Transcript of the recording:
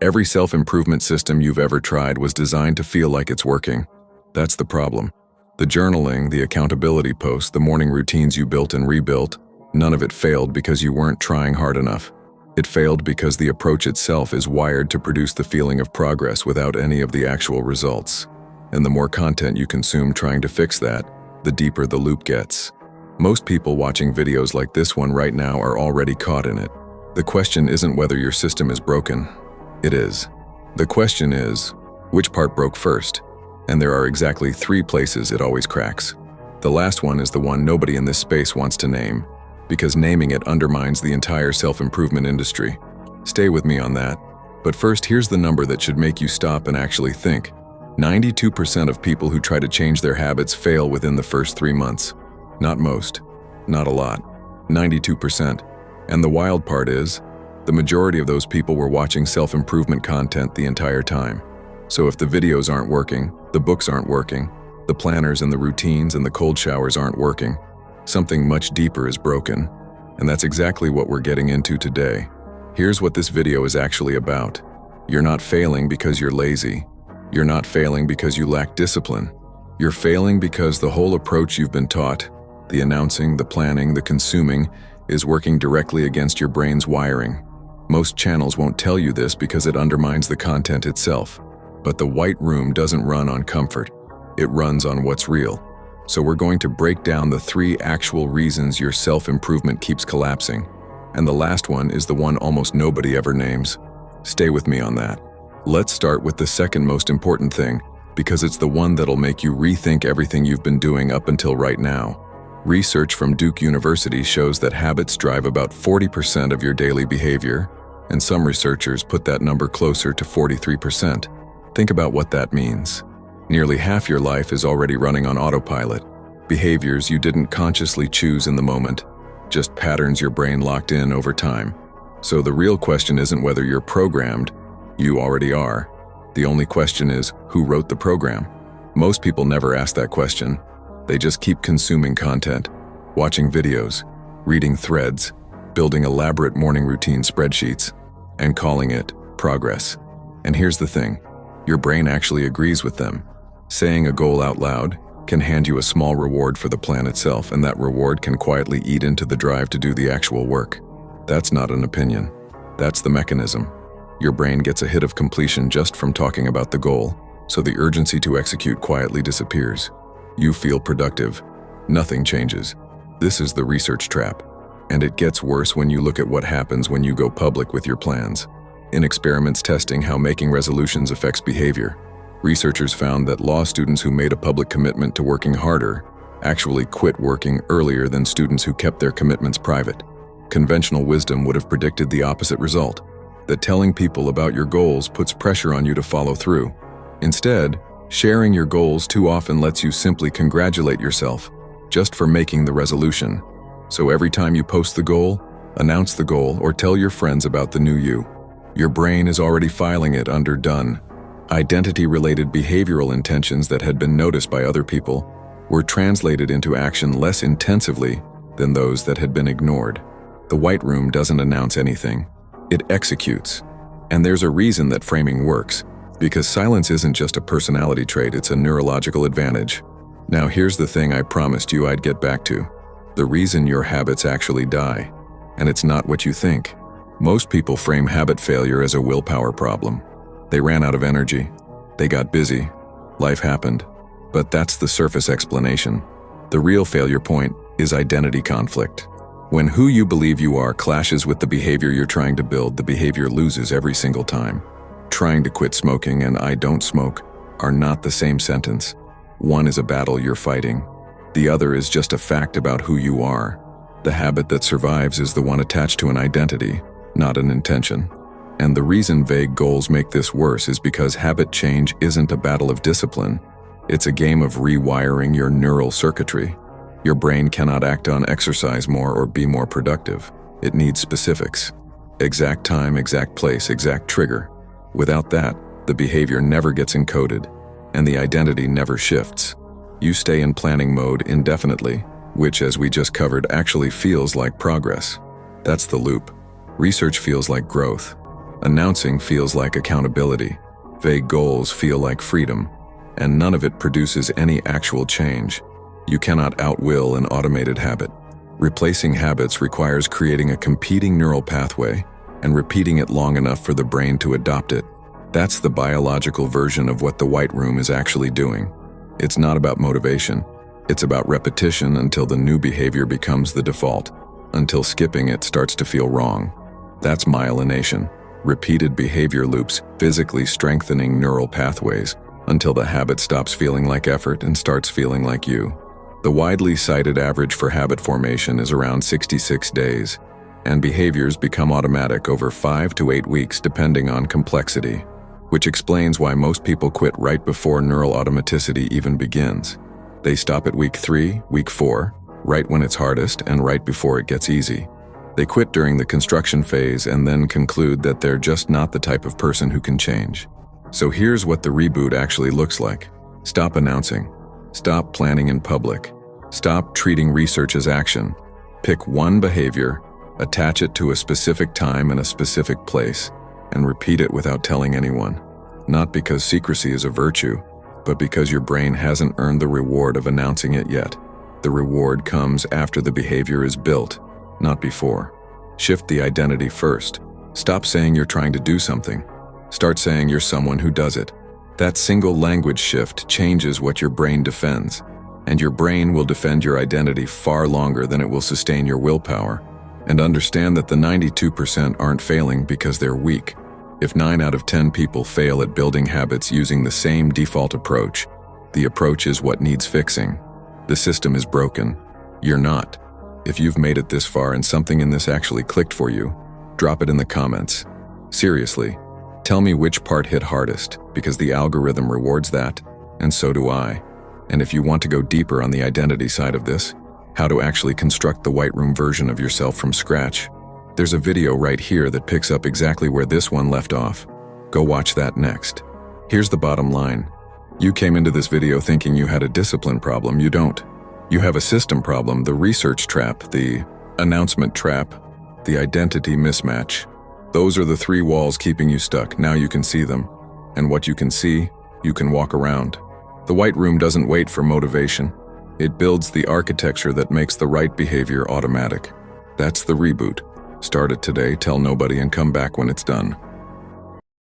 Every self-improvement system you've ever tried was designed to feel like it's working. That's the problem. The journaling, the accountability posts, the morning routines you built and rebuilt, none of it failed because you weren't trying hard enough. It failed because the approach itself is wired to produce the feeling of progress without any of the actual results. And the more content you consume trying to fix that, the deeper the loop gets. Most people watching videos like this one right now are already caught in it. The question isn't whether your system is broken. It is. The question is, which part broke first? And there are exactly 3 places it always cracks. The last one is the one nobody in this space wants to name, because naming it undermines the entire self-improvement industry. Stay with me on that. But first, here's the number that should make you stop and actually think. 92% of people who try to change their habits fail within the first 3 months. Not most, not a lot, 92%. And the wild part is, the majority of those people were watching self-improvement content the entire time. So if the videos aren't working, the books aren't working, the planners and the routines and the cold showers aren't working, something much deeper is broken. And that's exactly what we're getting into today. Here's what this video is actually about. You're not failing because you're lazy. You're not failing because you lack discipline. You're failing because the whole approach you've been taught, the announcing, the planning, the consuming, is working directly against your brain's wiring. Most channels won't tell you this because it undermines the content itself. But the white room doesn't run on comfort. It runs on what's real. So we're going to break down the 3 actual reasons your self-improvement keeps collapsing. And the last one is the one almost nobody ever names. Stay with me on that. Let's start with the second most important thing, because it's the one that'll make you rethink everything you've been doing up until right now. Research from Duke University shows that habits drive about 40% of your daily behavior, and some researchers put that number closer to 43%. Think about what that means. Nearly half your life is already running on autopilot. Behaviors you didn't consciously choose in the moment, just patterns your brain locked in over time. So the real question isn't whether you're programmed. You already are. The only question is, who wrote the program? Most people never ask that question. They just keep consuming content, watching videos, reading threads, building elaborate morning routine spreadsheets, and calling it progress. And here's the thing, your brain actually agrees with them. Saying a goal out loud can hand you a small reward for the plan itself, and that reward can quietly eat into the drive to do the actual work. That's not an opinion. That's the mechanism. Your brain gets a hit of completion just from talking about the goal, so the urgency to execute quietly disappears. You feel productive. Nothing changes. This is the research trap. And it gets worse when you look at what happens when you go public with your plans. In experiments testing how making resolutions affects behavior, researchers found that law students who made a public commitment to working harder actually quit working earlier than students who kept their commitments private. Conventional wisdom would have predicted the opposite result, that telling people about your goals puts pressure on you to follow through. Instead, sharing your goals too often lets you simply congratulate yourself just for making the resolution. So every time you post the goal, announce the goal, or tell your friends about the new you, your brain is already filing it under done. Identity-related behavioral intentions that had been noticed by other people were translated into action less intensively than those that had been ignored. The white room doesn't announce anything. It executes. And there's a reason that framing works, because silence isn't just a personality trait, it's a neurological advantage. Now here's the thing I promised you I'd get back to. The reason your habits actually die. And it's not what you think. Most people frame habit failure as a willpower problem. They ran out of energy. They got busy. Life happened. But that's the surface explanation. The real failure point is identity conflict. When who you believe you are clashes with the behavior you're trying to build, the behavior loses every single time. Trying to quit smoking and I don't smoke are not the same sentence. One is a battle you're fighting. The other is just a fact about who you are. The habit that survives is the one attached to an identity, not an intention. And the reason vague goals make this worse is because habit change isn't a battle of discipline. It's a game of rewiring your neural circuitry. Your brain cannot act on exercise more or be more productive. It needs specifics. Exact time, exact place, exact trigger. Without that, the behavior never gets encoded, and the identity never shifts. You stay in planning mode indefinitely, which, as we just covered, actually feels like progress. That's the loop. Research feels like growth. Announcing feels like accountability. Vague goals feel like freedom. And none of it produces any actual change. You cannot outwill an automated habit. Replacing habits requires creating a competing neural pathway and repeating it long enough for the brain to adopt it. That's the biological version of what the white room is actually doing. It's not about motivation. It's about repetition until the new behavior becomes the default, until skipping it starts to feel wrong. That's myelination. Repeated behavior loops, physically strengthening neural pathways until the habit stops feeling like effort and starts feeling like you. The widely cited average for habit formation is around 66 days, and behaviors become automatic over 5 to 8 weeks depending on complexity, which explains why most people quit right before neural automaticity even begins. They stop at week 3, week 4, right when it's hardest and right before it gets easy. They quit during the construction phase and then conclude that they're just not the type of person who can change. So here's what the reboot actually looks like. Stop announcing. Stop planning in public. Stop treating research as action. Pick one behavior, attach it to a specific time and a specific place, and repeat it without telling anyone. Not because secrecy is a virtue, but because your brain hasn't earned the reward of announcing it yet. The reward comes after the behavior is built, not before. Shift the identity first. Stop saying you're trying to do something. Start saying you're someone who does it. That single language shift changes what your brain defends, and your brain will defend your identity far longer than it will sustain your willpower. And understand that the 92% aren't failing because they're weak. If 9 out of 10 people fail at building habits using the same default approach, the approach is what needs fixing. The system is broken. You're not. If you've made it this far and something in this actually clicked for you, drop it in the comments. Seriously, tell me which part hit hardest, because the algorithm rewards that, and so do I. And if you want to go deeper on the identity side of this, how to actually construct the white room version of yourself from scratch, there's a video right here that picks up exactly where this one left off. Go watch that next. Here's the bottom line. You came into this video thinking you had a discipline problem. You don't. You have a system problem, the research trap, the announcement trap, the identity mismatch. Those are the 3 walls keeping you stuck. Now you can see them. And what you can see, you can walk around. The white room doesn't wait for motivation. It builds the architecture that makes the right behavior automatic. That's the reboot. Start it today, tell nobody, and come back when it's done.